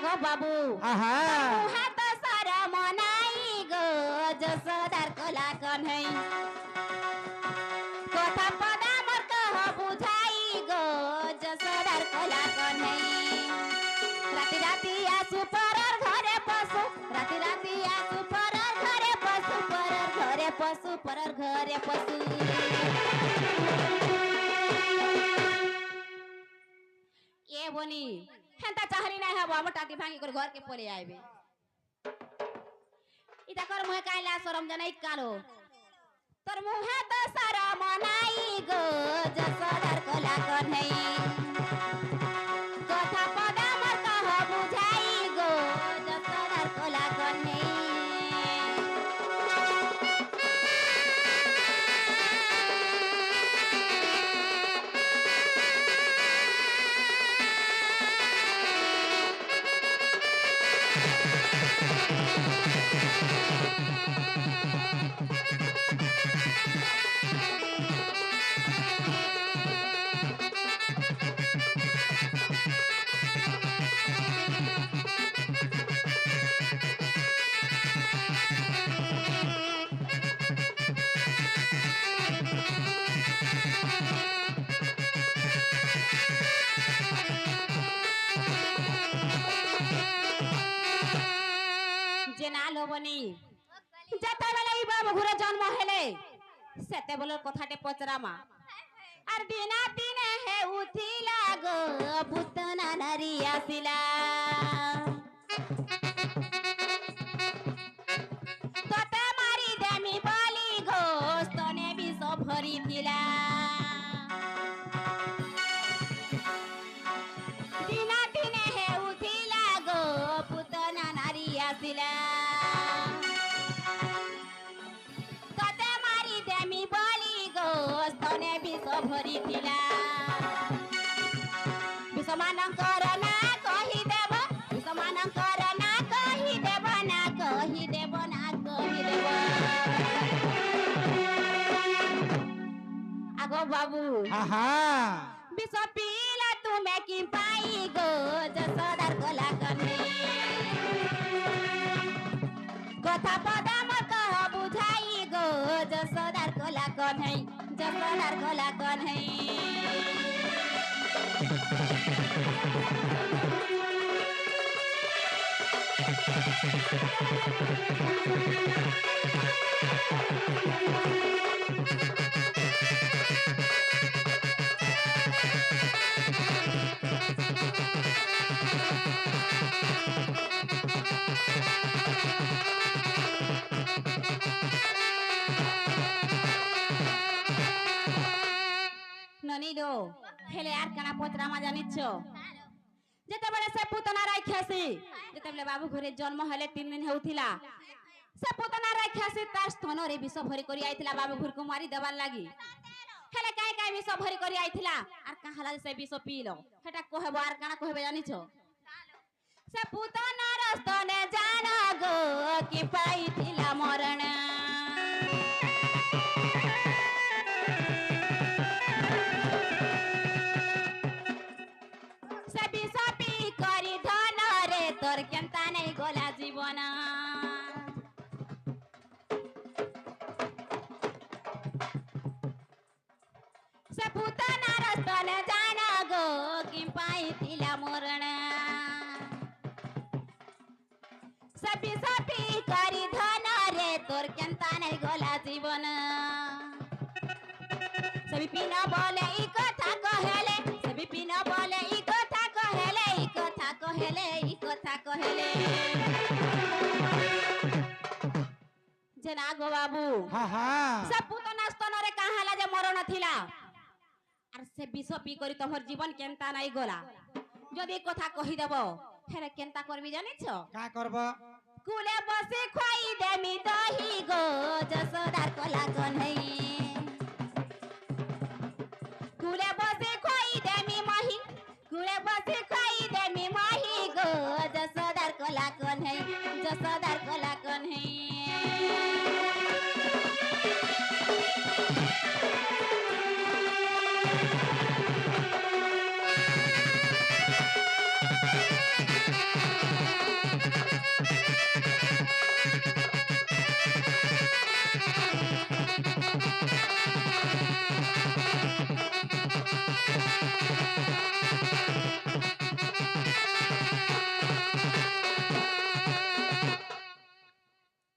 गो बाबू आहा हाथ सारा मनाई गो जसोदार कोला कन्है कथा पदा मोर कह बुझाई गो जसोदार कोला कन्है राति राति आसु परर घरे पशु राति राति आसु परर घरे पशु परर घरे पशु परर घरे पशु ये बोनी हेंता चाहरी नहीं है बाबू टाटी भांगी कर घर के पले आइबे इता कर मुहे काइला शरम जनाई कालो तोर मुहे तो शरम नाई गो जसोदार कोला कन्है कथा पदा मोर कह बुझाई गो जसोदार कोला कन्है বনি যেতেবেলে এই বাবু ঘুরে জন্ম হেলে সেতেবেলের কথাটে পচরামা আর দিনা দিনে হে উঠিলা গো পুতনা নারী আসিলা তোতে মারি দেমি বলি গো স্তনে বিষ ভরি দিলা দিনা দিনে হে উঠিলা গো পুতনা নারী আসিলা তোতে মারি দেমি বলি গো স্তনে বিষ ভরি দিলা বিষমানঙ্কর না কহি দেব বিষমানঙ্কর না কহি দেব না কহি দেব না কহি দেব আগো বাবু आहा বিষ পিলা তুমি কি পাই গো যশোদার কোলা কন্হে কথা পদা মোর কহ বুঝাই গো যশোদার কোলা কন্হে যশোদার কোলা কন্হে ননিদো হেলে আর কানা পত্রামা জানিছ যেতেবেলে সে পুতনা রাইখাসি যেতেবেলে বাবু ঘরে জন্ম হলে 3 দিন হেউথিলা সে পুতনা রাইখাসি তার স্তনরে বিষ ভরি করি আইথিলা বাবু ঘরକୁ মারি দেবার লাগি হেলে কাই কাই বিষ ভরি করি আইথিলা আর কাহালা সে বিষ পিলো হেটা কহেব আর কানা কহেবে জানিছ সে পুতনার স্তনে জানা গো কি পাইথিলা মরণ তোর কেনতা নাই গলা জীবন সে পুতনার স্তনে জানা গো কি পাইথিলা মরণ সে বিষ করি ধন রে তোর কেনতা নাই গলা জীবন সে বিপিন বলে ই কথা কহেলে সে বিপিন বলে ই কথা কহেলে ই কথা কহেলে ই কথা কহেলে যে না গো বাবু आहा সে পুতনা স্তনরে কাহালা যে মরণ থিলা আর সে বিষ পি করি তোমার জীবন কেনতা নাই গলা যদি কথা কহি দেব হেরে কেনতা করবি জানিছ का करब কুলে বসে খাই দেমি দহি গো যশোদার কোলা কন্হই কুলে বসে খাই দেমি মহি কুলে বসে খাই দেমি মহি গো যশোদার কোলা কন্হই যশোদার কোলা কন্হই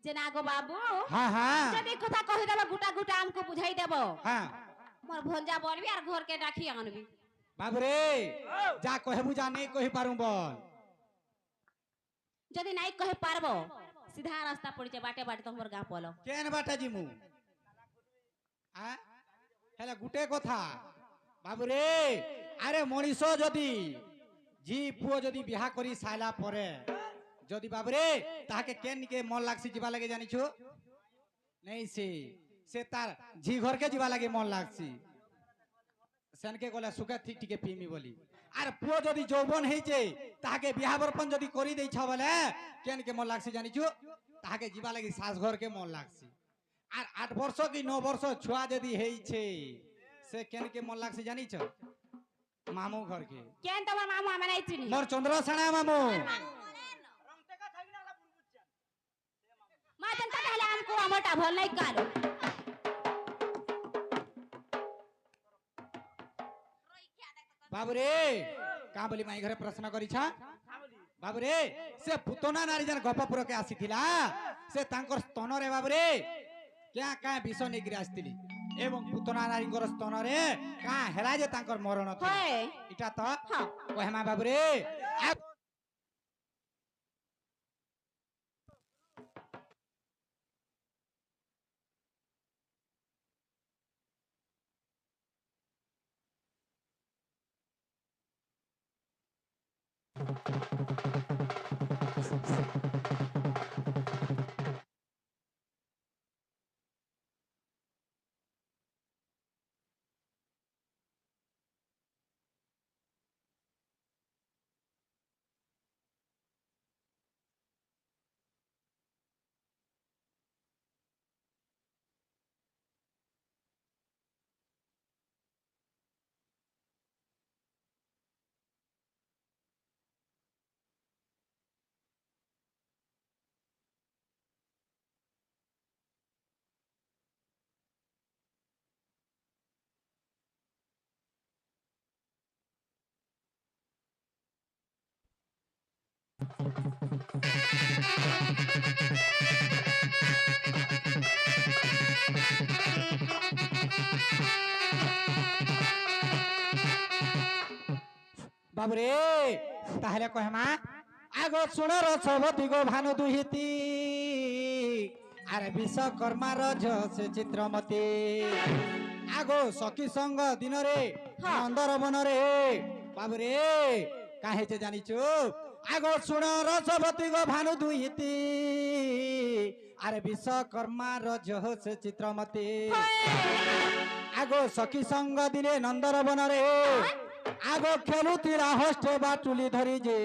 যে না গো বাবু হ্যাঁ হ্যাঁ যদি কথা কহি দেব গুটা গুটা আমকো বুঝাই দেব হ্যাঁ মোর ভঞ্জা বলবি আর ঘরকে ডাকি আনবি বাবুরে যা কহেবু যা নেই কহি পারু বল যদি নাই কহি পারবো সিধা রাস্তা পড়িছে বাটে বাটে তোমার গা পলো কেন বাটা জিমু হ্যাঁ হেলা গুটে কথা বাবুরে আরে মনিষ যদি জি পুଅ যদি বিহা করি সাইলা পরে যদি বাবুরে তাহাকে কেন কে মন লাগছি ଯିବା লাগে জানিছো নেই সে তার ঝি ঘরকে ଯିବା লাগে মন লাগছি সেনকে গলে সুখে ঠিক টিকে পিমি বলি আর পুଅ যদি যৌবন হইছে তাহাকে বিহা বরপন যদি করি দেইছ বলে কেন কে মন লাগছি জানিছো তাহাকে ଯିବା লাগি শাস ঘরকে মন লাগছি আর 8 বর্ষ কি 9 বর্ষ ছুয়া যদি হইছে সে কেন কে মন লাগছি জানিছ মামু ঘরকে কেন তোমার মামু আমি নাই চিনি মোর চন্দ্রসেনা মামু মা জানতা তাহলে আমকো আমটা ভাল নাই কালো বাবুরে কা বলি মাই ঘরে প্রশ্ন করিছা বাবুরে সে পুতনা নারী যেন গপপুরকে আসিছিলা সে তাঙ্কর স্তনরে বাবুরে ক্যা কা বিষ নেগিরি আসতিলি এবং পুতনা নারীଙ୍କର স্তନରେ কা হেলা যে তাঙ্কর মରଣ হয় এটা তো হ্যাঁ কহেমা বাবুরে বাবুরে তাহলে কহেমা আগো শুণর সবতি গো ভানু দুহিতি আরে বিশ্বকর্মার ঝ সে চিত্রমতি আগো সখী সঙ্গ দিনরে নন্দর বনরে বাবুরে কাহেছে জানিছো আগো শুণর সবতি গো ভানু দুহিতি আরে বিশ্বকর্মার ঝ সে চিত্রমতি আগো সখী সঙ্গ দিনে নন্দর বনরে আগো খেলুতিলা হস্তে বাটুলি ধরি যে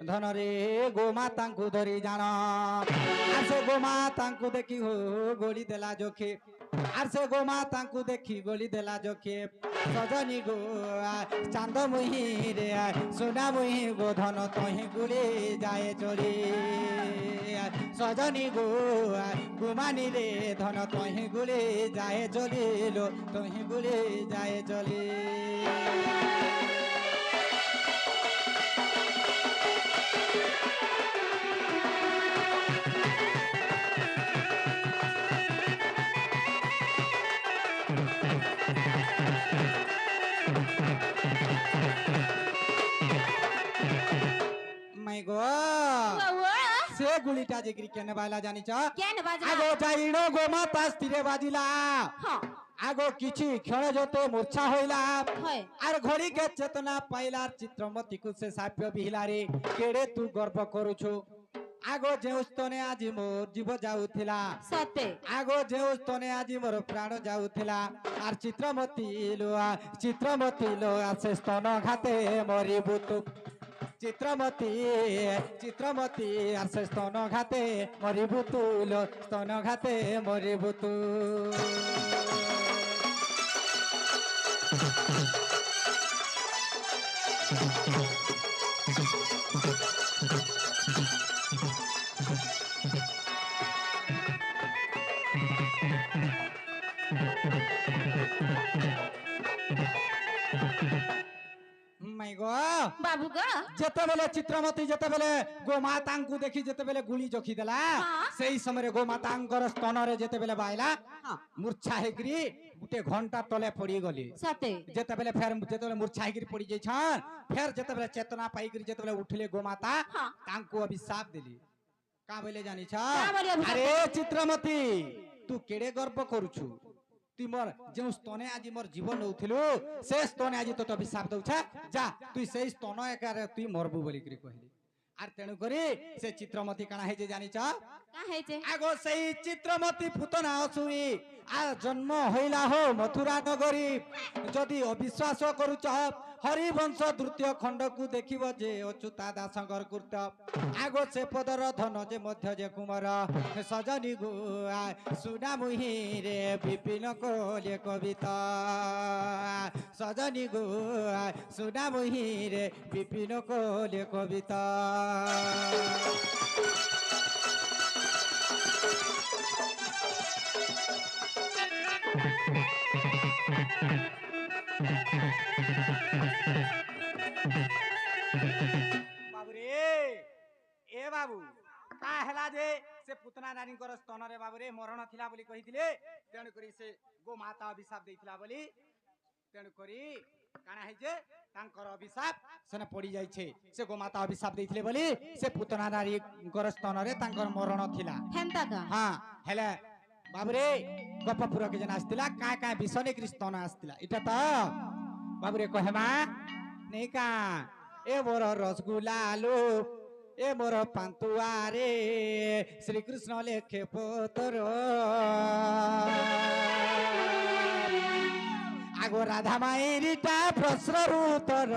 ধনরে গোমাতাଙ୍କୁ ধরি জান আর সে গোমাতাଙ୍କୁ দেখি হো গলি দেলা জোখে আর সে গোমাতাଙ୍କୁ দেখি গলি দেলা জোখে সজনী গো চাঁদ মুহি রে সোনা মুহি গো ধন তহি গুলি যায় চলি সজনী গো গুমানি রে ধন তহি গুলি যায় চলিলো তহি গুলি যায় চলি মাই গো সে গুলিটা যে কেন বাইলা জানিছ কেন বাজলা আগো যাইনো গোমাতা স্থিরে বাজিলা হ্যাঁ আগো কিছু ক্ষণ যত মূর্ছা হইলা হয় আর ঘড়িকে চেতনা পাইলার চিত্রমতীକୁ সে সাপ্য বিহিলারে কেড়ে তু গর্ব করুছু আগো যেউ স্তনে আজি মোর জীব যাউথিলা সতে আগো যেউ স্তনে আজি মোর প্রাণ যাউথিলা আর চিত্রমতী লো আছে স্তন ঘাতে মরিবু তু চিত্রমতী চিত্রমতী আর সে স্তন ঘাতে মরিবু তু লো স্তন ঘাতে মরিবু তু বাবু গো যেতেবেলে চিত্রমতী যেতেবেলে গোমাতাঙ্কু দেখি যেতেবেলে গুলি জখি দেলা হ্যাঁ। সেই সময় গোমাতাঙ্কর স্তନରେ যেতেবেলে বাইলা হ্যাঁ মূর্ছা হেগরি গোটে ঘন্টা তলে পড়ি গলি সতে যেতেবেলে ফের যেতেবেলে মূর্ছা হেগরি পড়ি যাইছান ফের যেতেবেলে চেতনা পাইকরি যেতেবেলে উঠিলে গোমাতা হ্যাঁ। তাঙ্কু অভিଶାପ দেলি কা বলে জানিছ কা বলি অভিଶାପ আরে চিত্রমতী তু কেড়ে গর্ব করুছু তুই মোর যে স্তনে আজি মোর জীবন নউথিলু সে স্তনে আজি তোতে অভিশাপ দউছা যা তুই সেই স্তন একারে তুই মরবু বলি করি কহিলি আর তেণু করি সে চিত্রমতী কানা হইছে জানিছ কা হেছে আগো সেই চিত্রমতী পুতনা অসুই আর জন্ম হইলা হো মথুরা নগরী যদি অবিশ্বাস করুছ হরিবংশ তৃতীয় খণ্ডকু দেখিব যে অচ্যুতা দাসঙ্কর কৃত আগো সে পদর ধন যে মধ্য যে কুমার সজনী গো সুনা মুহিরে বিপিন কোলে কবিতা সজনী গো সুনা মুহিরে বিপিন কোলে কবিতা বাবু রে এ বাবু কা হেলা যে সে পুতনা নারীঙ্কর স্তনরে বাবু রে মরণ থিলা বলি কহিଥିଲେ তেণু করি সে গোমাতা অভিশাপ ଦେଇଥିଲା বলি তেণু করি কানা ହେଇছে ତାଙ୍କର ଅଭିଶାପ ସେନେ ପଡି ଯାଇଛେ ସେ ଗୋମାତା ଅଭିଶାପ ଦେଇଥିଲେ ବୋଲି ସେ ପୁତନା ନାରୀଙ୍କର ସ୍ତନରେ ତାଙ୍କର ମରଣ ଥିଲା ହେନ୍ତା କା ହଁ ହେଲେ ବାବୁରେ ଗପପୁରକେ ଯେନ୍ ଆସିଥିଲା କାଁ କାଁ ବିଷ ନେଇକିରି ସ୍ତନ ଆସିଥିଲା ଏଇଟା ତ ବାବୁରେ କହେମା ନେଇ କା ଏ ମୋର ରସଗୁଲା ଲୋ ଏ ମୋର ପାନ୍ତୁଆରେ ଶ୍ରୀକୃଷ୍ଣ ଲେଖେ ପତର আগো রাধা মায়েরিটা প্রশ্নর উত্তর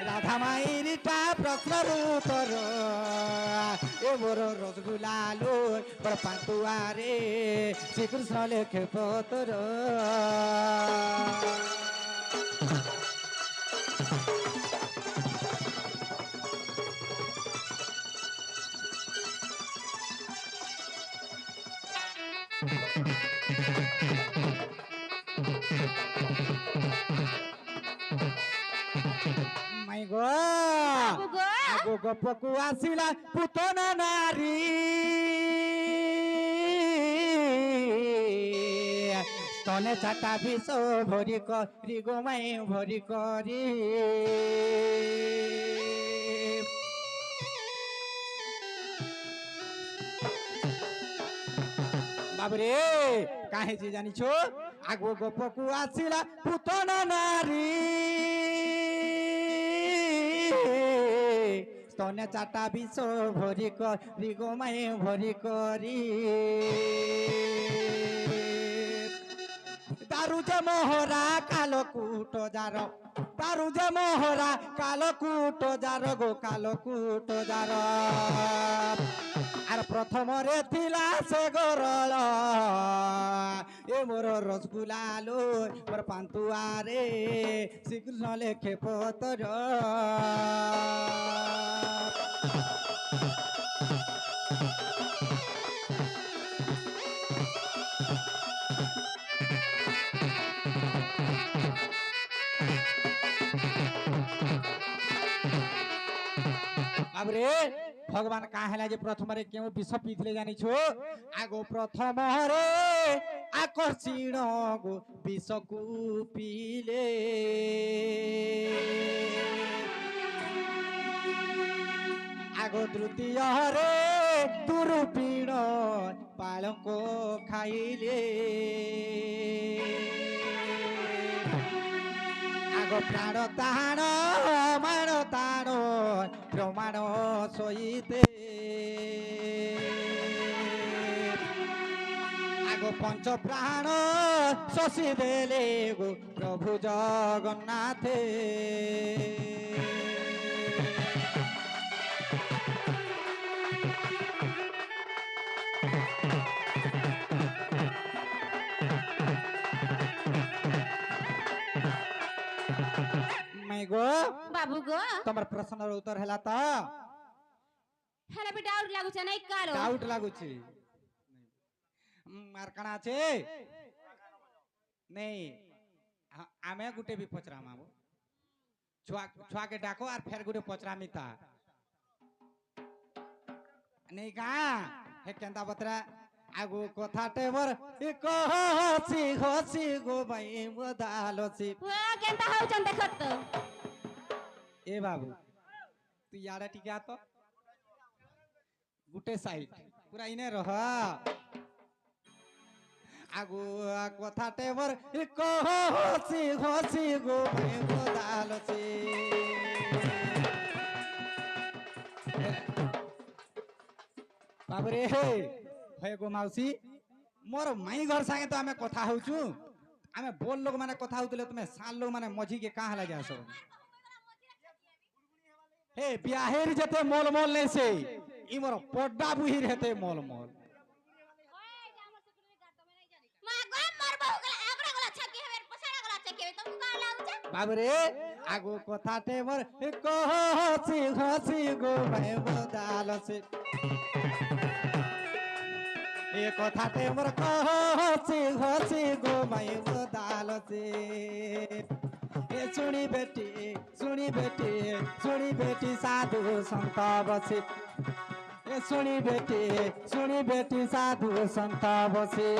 রাধা মায়েরিটা প্রশ্নর উত্তর এ বড় রসগুলা লো বড় পান্তুয়ারে শ্রীকৃষ্ণ লেখে পতর মাই গো বাবু গো আগো গপকু আসিলা পুতনা নারী স্তনে চাটা বিষ ভরি করি গোমাই ভরি করি বাবরে কাহে যে জানিছো আগো গপকু আসিলা পুতনা নারী স্তনে চাটা বিষ ভরি করি গোমাই ভরি করি দারু যে মোহরা কালো কুট যার দারু যে মোহরা কালো কুট যার গো কালো কুট যার আর প্রথমরে থিলা সে গরল এ মোর রসগুলা লো মোর পান্তুয়ারে শ্রীকৃষ্ণ লেখে পতর বাবরে ভগবান কা হেলা যে প্রথমরে কেউ বিষ পিইଥିଲେ জানিছো আগো প্রথমরে আকর্ষণ গো বিষকু পিলে আগো তৃতীয়রে তুরুপিণ পালঙ্ক খাইলে আগো প্রাণ তাহাণ মান তাণ প্রমাণ সহিতে আগো পঞ্চ প্রাণ শশী দেলে গো প্রভু জগন্নাথে মাই গো বাবু গো তোমার প্রশ্নর উত্তর হেলা তো হেলে বি ডাউট লাগুছে নাই কালো ডাউট লাগুছি আর কাଣା আছে নেই ଆମେ ଗୋଟେ ବି ପଚରାମା छुआ छुआ के डाको और फिर गुटे पचरा मिता नहीं कहा हे केंदा बतरा आगु कथाटे मोर ए कहसी हसी गो भाई बदालसी केनता हउचन देखत तो ए बाबू तू याडा टिका तो गुटे साइड पूरा इने रह आगु कथाटे मोर ए कहसी हसी गो भाई बदालसी बाबरे हे गो माउसी मोर माई घर संगे तो आमे कथा होचु आमे बोल लोग माने कथा होतले तुमे साल लोग माने मझी के का हला जासो हे बियाहेर जते मोल मोल नै से ई मोर पड्डा बुहिर हेते मोल मोल बाबरे आगो कथाटे मोर कहसी हसी गो भाई बदालसी ए कथाटे मोर कहसी हसी गो माई बदालसी ए सुनी बेटी साधु संत बसी ए सुनी बेटी साधु संत बसी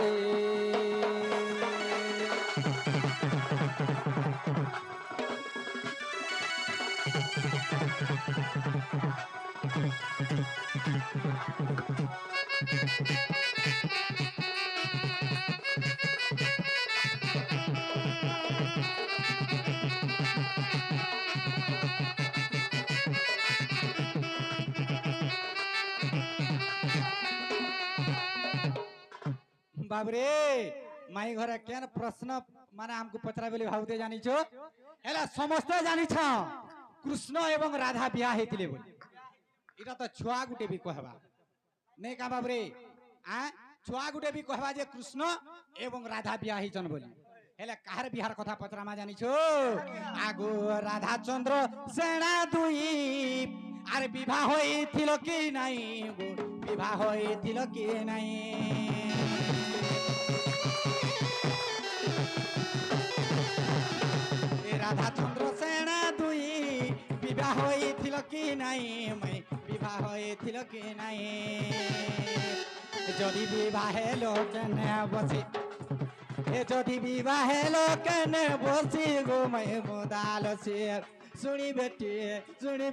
बाबरे माई घरे केन प्रश्न माने हमको पचरा बेले भाउते जानी छो एला समस्त जानी छ कृष्ण एवं राधा बियाह हेतिले बोली इटा तो छुआ गुटे भी कहबा नै का बाबरे आ छुआ गुटे भी कहबा जे कृष्ण एवं राधा बियाह हिचन बोली एला काहर बिहार कथा पचरा मा जानी छो आगो राधा चंद्र सेना दुई आर विवाह होइथिलो कि नै गो विवाह होइथिलो कि नै राधा चंद्र सेना दुई विवाह होइथिल कि নাই मैं विवाह होइथिल कि নাই যদি বিবাহে লোকনে বসি যদি বিবাহে লোকনে বসি গো मैं বদালসি শুনি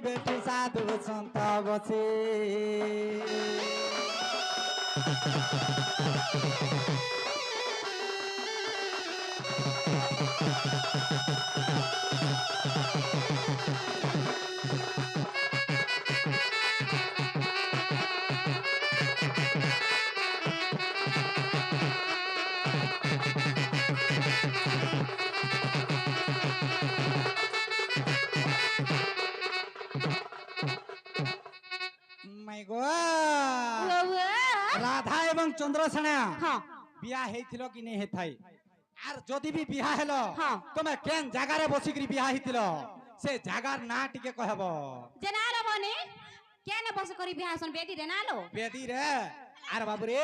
বেটি সাধু সন্ত বসি राधा एवं चंद्रसेना बिया हेथिलो कि नै हेथाई आर जदि भी बिया हेलो तमे केन जागा रे बसी करी बिया हेथिलो से जागार ना टिके कहबो जनालो बने केन बस करी बिया सन बेदी रे नालो बेदी रे आर बाबू रे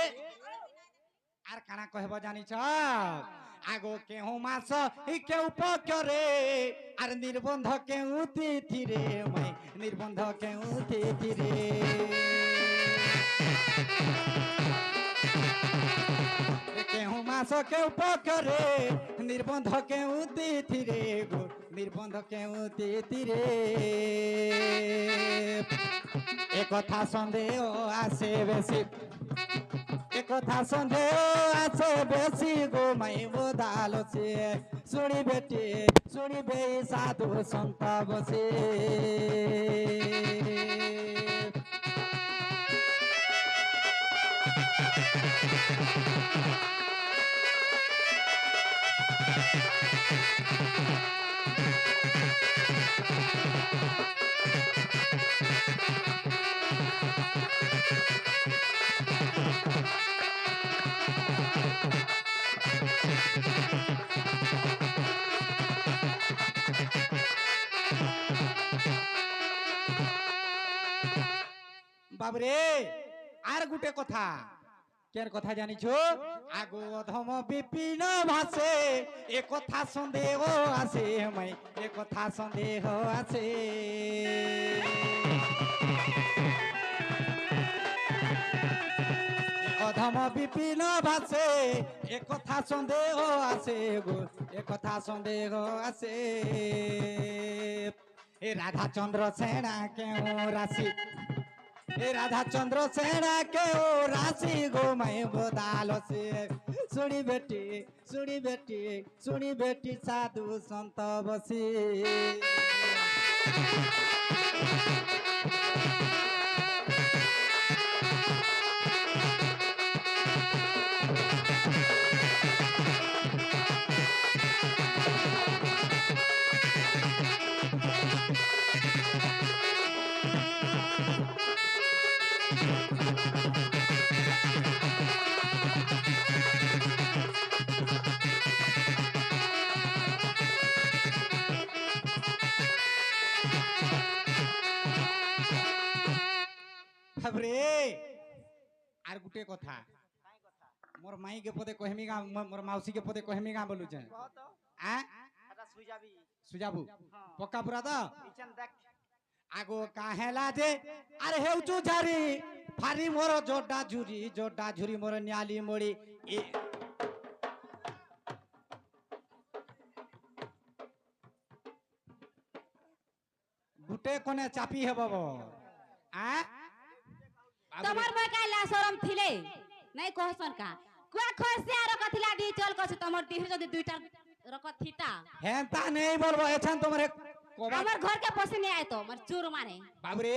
आर काना कहबो जानि छ आगो केहू मास इ केहू पकरे आर निर्बंध केहू तिथि रे मैं निर्बंध केहू तिथि रे केहू मास केहू पकरे निर्बंध केहू तिथि रे गो निर्बंध केहू तिथि रे एक कथा सन्देह आसे बेसी एक कथा सन्देह आसे बेसी गो मैं बदालसी सुनी बे साधु संत बसे बाबरे आर गुटे कथा কেন কথা জানিছো আগো অধম বিপিন ভাসে এ কথা সন্দেহ আছে মাই এ কথা সন্দেহ আছে অধম বিপিন ভাসে এ কথা সন্দেহ আছে গো এ কথা সন্দেহ আছে এ রাধাচন্দ্র সেনা কেউ রাশি ए राधा चंद्र सेना के ओ राशि गो मैं बदाल से सुनी बेटी साधु संत बसी বাবরে আর গুটে কথা মোর মাই কে পদে কহমি গা মোর মাউসী কে পদে কহমি গা বলুছে আ এটা সুইজাবি সুজাবু হ্যাঁ পক্কা পুরা তো ইচন দেখ আগো কাহেলা যে আরে হেউচু ঝারি ফারি মোর জোডা ঝুরি মোর নিয়ালি মড়ি এ গুটে কোনে চাপি হেব আ তোমার মা কাইলা শরম থিলে নাই कहसन का कुआ खसे आरो कथिला दी चल कसे तमर दिहर जदी दुईटा रक थिता হেনতা নেই বলবো এছান তোমার কবা আমার ঘর के पसी नहीं आए तो मर चूर मारे বাবরে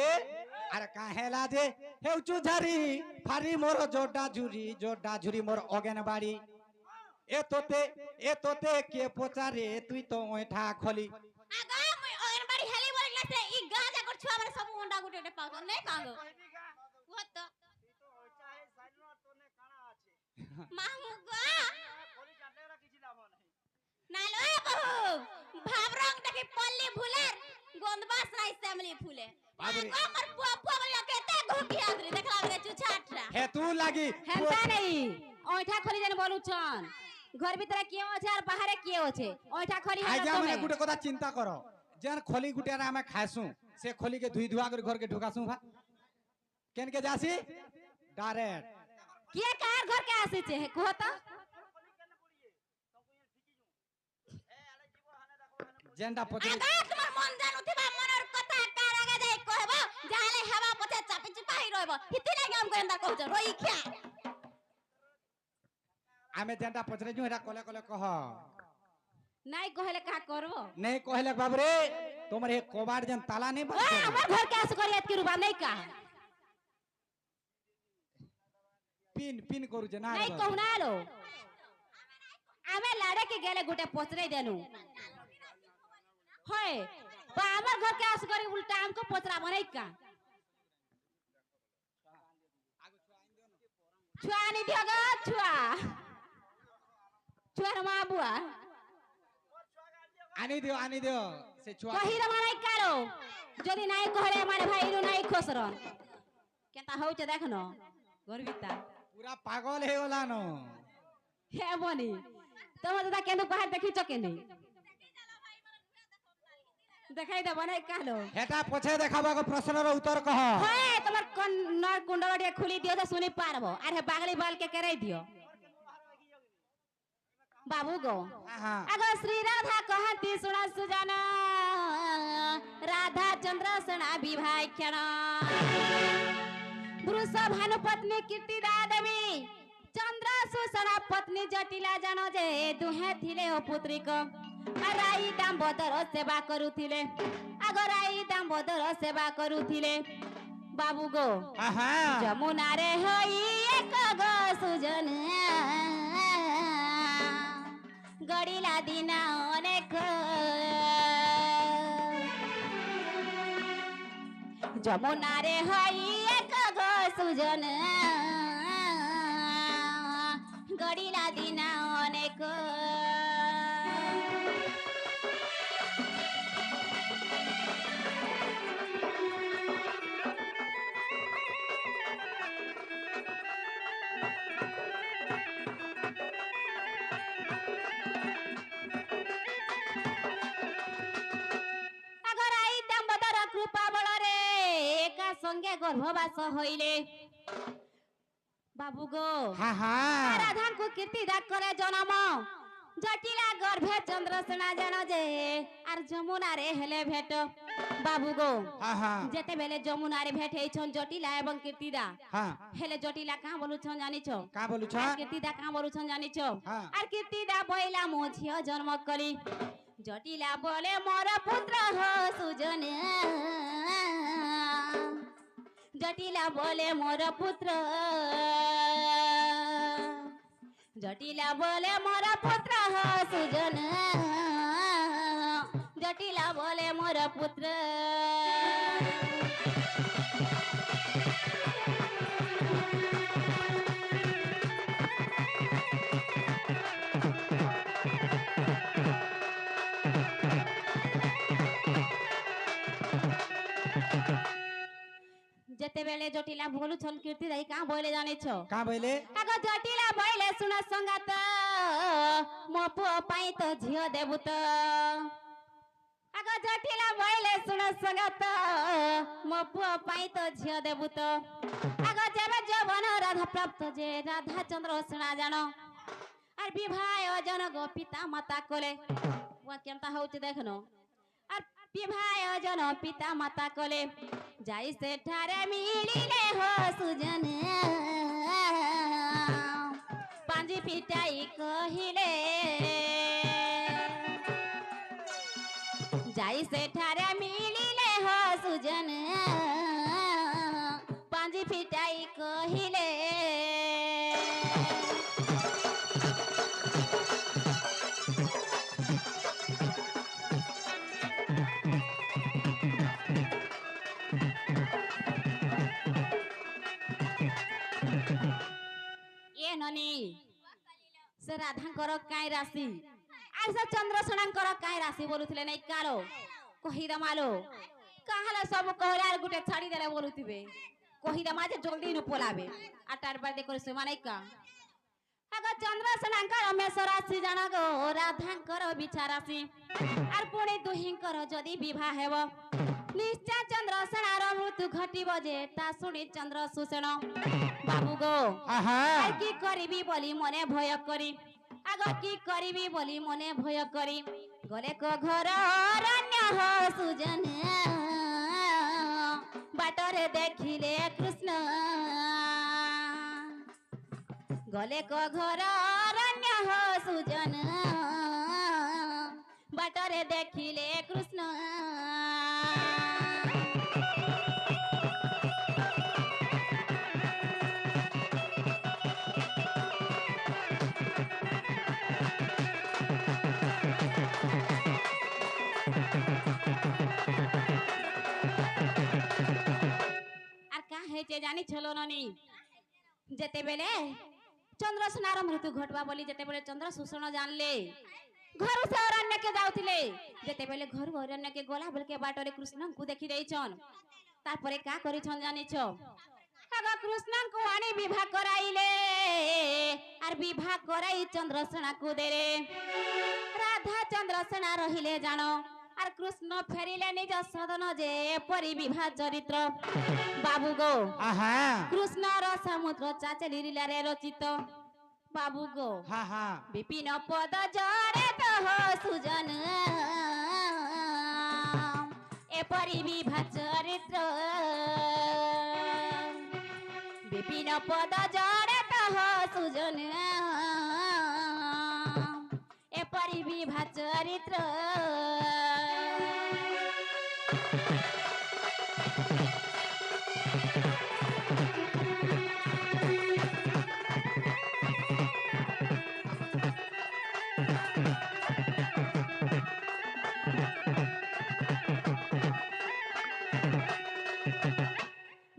আর কাহেলা যে হেউচু ঝারি ফারি মোর জোডা ঝুরি মোর অগেন বাড়ি এ তোতে কে পচারে তুই তো ওঠা খলি আগা মই ওর বাড়ি হেলি বলি লাগছে ই গাজা কর ছুয়া মানে सब मुंडा गुटे डे पागल नहीं कागो what the তো ওইটা হে সাইলর তোনে কানা আছে মামুগা কলি চাটেরা কিছু দাম নাই নালো বহু ভাবরং দেখি পল্লি ফুলের গন্ধবাস নাই শ্যামলি ফুলে বাবরে। আমার পুয়া পুয়া বলি কেতে ঘুকি আদরি দেখলা রে চুছাটরা হে তু লাগি হেনতা নেই ওইটা খলি জানি বলুছন ঘর ভিতরে কে আছে আর বাহারে কে আছে ওইটা খলি হলো আইজা মানে তুমি গুটে কথা চিন্তা কর যেন খলি গুটে আমি খাইসু সে খলি কে ধুই ধুয়া করে ঘর কে ঢুকাসু ভা কেন কে যাসি ডাইরেক্ট কে কার ঘর কে আসিছে কহ তো যেনটা পচে আগা তোমার মন জানুথিবা মনের কথা কার আগে যাই কহব যালে হেবা পছে চাপি চিপাই রইব হিতি লাগি আমকে এন্দা কহছ রই খিয়া আমি যেনটা পচরে জু এটা কলে কলে কহ নাই কহলে কা করব নেই কহলে বাবরে তোমার হে কবাড় যেন তালা নেই ওই আমার ঘর কে আস করি এতকি রুবা নাই কা পিন করুছে না নাই कहू ना लो आमे लाड़े के गेले गुटे पोचरे देनु होय बा हमर घर के आस करी उल्टा हमको पोचरा बनै का छुआ नहीं दियो गा छुआ छुआ रमा बुआ আনি দিও সে ছুয়া कही रे मानै कारो যদি নাই कहले मारे भाई रो নাই खोसरन केता होउचे देखनो घर बिता পুরা পাগল হয়ে গলা ন हे बनी तोमर दादा केनु बाहर देखि चके नहीं দেখাই দেব নাই কালো এটা পছে দেখাবা গো প্রশ্নর উত্তর কহ হয় তোমার নর কুণ্ডলটিয়া খুলি দিও তো শুনি পারবো আর হে বাগলি বাল के कराई दियो बाबू गो হ্যাঁ अगो श्री राधा कहती सुना सुजाना राधा चंद्र सना विवाह क्षण पुरुष भानु पत्नी कीर्ति देवी चंद्र सुसना पत्नी जटिला जानो जे दुहे थिले ओ पुत्री को राई दामोदर सेवा करुथिले आगो राई दामोदर सेवा करुथिले बाबू गो হ্যাঁ যমুনা রে হই এক গো সুজন গড়িলা দিন অনেক যমুনা রে হই এক গো সুজন গড়িলা দিন অনেক সঙ্গে গর্ভবাস হইলে বাবু গো হা হা রাধাঙ্কু কীর্তি দাগ করে জনম জটিলা গর্ভে চন্দ্রসেনা জান যে আর যমুনারে হেলে ভেট বাবু গো হা হা যেতেবেলে যমুনারে ভেট হইছন জটিলা এবং কীর্তিদা হা হেলে জটিলা কাঁ বলুছন জানিছ কা বলুছ আর কীর্তিদা কাঁ বলুছন জানিছ হ্যাঁ। আর কীর্তিদা বইলা মো ঝিও জন্ম করি জটিলা বলে মোর পুত্র হ সুজন জটিলা বলে মোর পুত্র জটিলা বলে মোর পুত্র হ সুজন জটিলা বলে মোর পুত্র যেতেবেলে জটিলা বলুছন কীর্তি দাই কাঁ বইলে জানিছ কা বইলে আগ জটিলা বইলে শুন সঙ্গাত মো পুଅ ପାଇଁ তো ঝিও দেবু তো আগ জটিলা বইলে শুন সঙ্গাত মো পুଅ ପାଇଁ তো ঝিও দেবু তো আগ যেবে যৌবন রাধা প্রাপ্ত যে রাধা চন্দ্র শুনা জানো আর বিবাহ আয়োজন গো পিতা মাতা কোলে ওয়া কেনতা হউছে দেখনো আর বিবাহ আয়োজন পিতা মাতা কোলে যাই সেঠারে মিলিলে হো সুজন পাঞ্জি পিটাই কহিলে যাই সেঠারে মিলিলে হো সুজন পাঞ্জি পিটাই কহিলে এ ননি সে রাধাঙ্কর কাই রাশি আর সে চন্দ্রসেনাঙ্কর কাই রাশি বলুଥିଲେ নাই কালো কহিদমালো কাহালে সব কহলে আর গুটে ছাড়ি দেলে বলুতিবে কহিদমা যে জলদি নু পলাবে আর তার বাদে করে সে মানে কা আগ চন্দ্রসেনাঙ্কর মেষ রাশি জানা গো রাধাঙ্কর বিছা রাশি আর পুଣି দুহিঙ্কর যদি বিবাহ হেব নিশ্চয় চন্দ্রসেনার মৃত্যু ঘটিব যে তা শুনি চন্দ্র সুসেন বাবু গো আহা আর কি করিবি বলি মনে ভয় করি আগ কি করিবি বলি মনে ভয় করি গলে ক ঘর অরণ্য হ সুজন বাটরে দেখিলে কৃষ্ণ গলে ক ঘর অরণ্য হ সুজন বাটরে দেখিলে কৃষ্ণ আর কা হয়েছে জানিছিল ননি যেতেবেলে চন্দ্রসেনার মৃত্যু ঘটবা বলি যেতেবেলে চন্দ্র সুষণ জানলে ঘরু সে অরণ্যকে যাଉଥିଲେ যেতেবেলে ঘরু অরণ্যকে গলা বেলকে বাটরে কৃষ্ণଙ୍କୁ দেখি ଦେଇଛନ୍ তারপরে কা করিছন জানিছ আগ কৃষ্ণଙ୍କୁ আনি বিবাহ করাইলে আর বিবাহ করাই চন্দ্রসেনাକୁ দেলে রাধা চন্দ্রসেনা রহিলে জানো আর কৃষ্ণ ফেরিলে নিজ সদন যে পরি বিবাহ চরিত্র বাবু গো আহা কৃষ্ণর সমুদ্র চাচলি লীলারে রচিত বাবু গো হা হা বিপিন পদ জড়ে তো সুজন এপরি বিবাহ চরিত্র বিপিন পদ জড়ে তো সুজন এপরি বিবাহ চরিত্র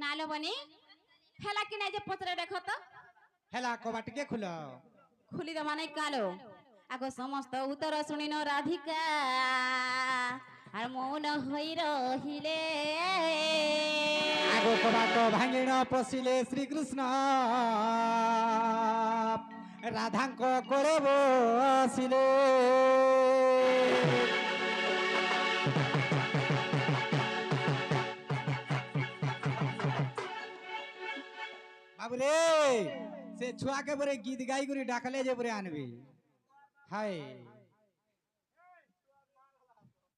নালো বনি হেলা কি নাই যে পত্রে দেখো তো হেলা কবা টিকে খুল খুলি তো মানে কালো আগ সমস্ত উত্তর শুনিন রাধিকা আর মৌন হই রহিলে আগো কবাট ভাঙিণ পশিলে শ্রীকৃষ্ণ রাধাঙ্ক করে বসিলে বাবুরে সে ছুয়াকে পরে গীত গাই করে ডাকলে যে পরে আনবি হায়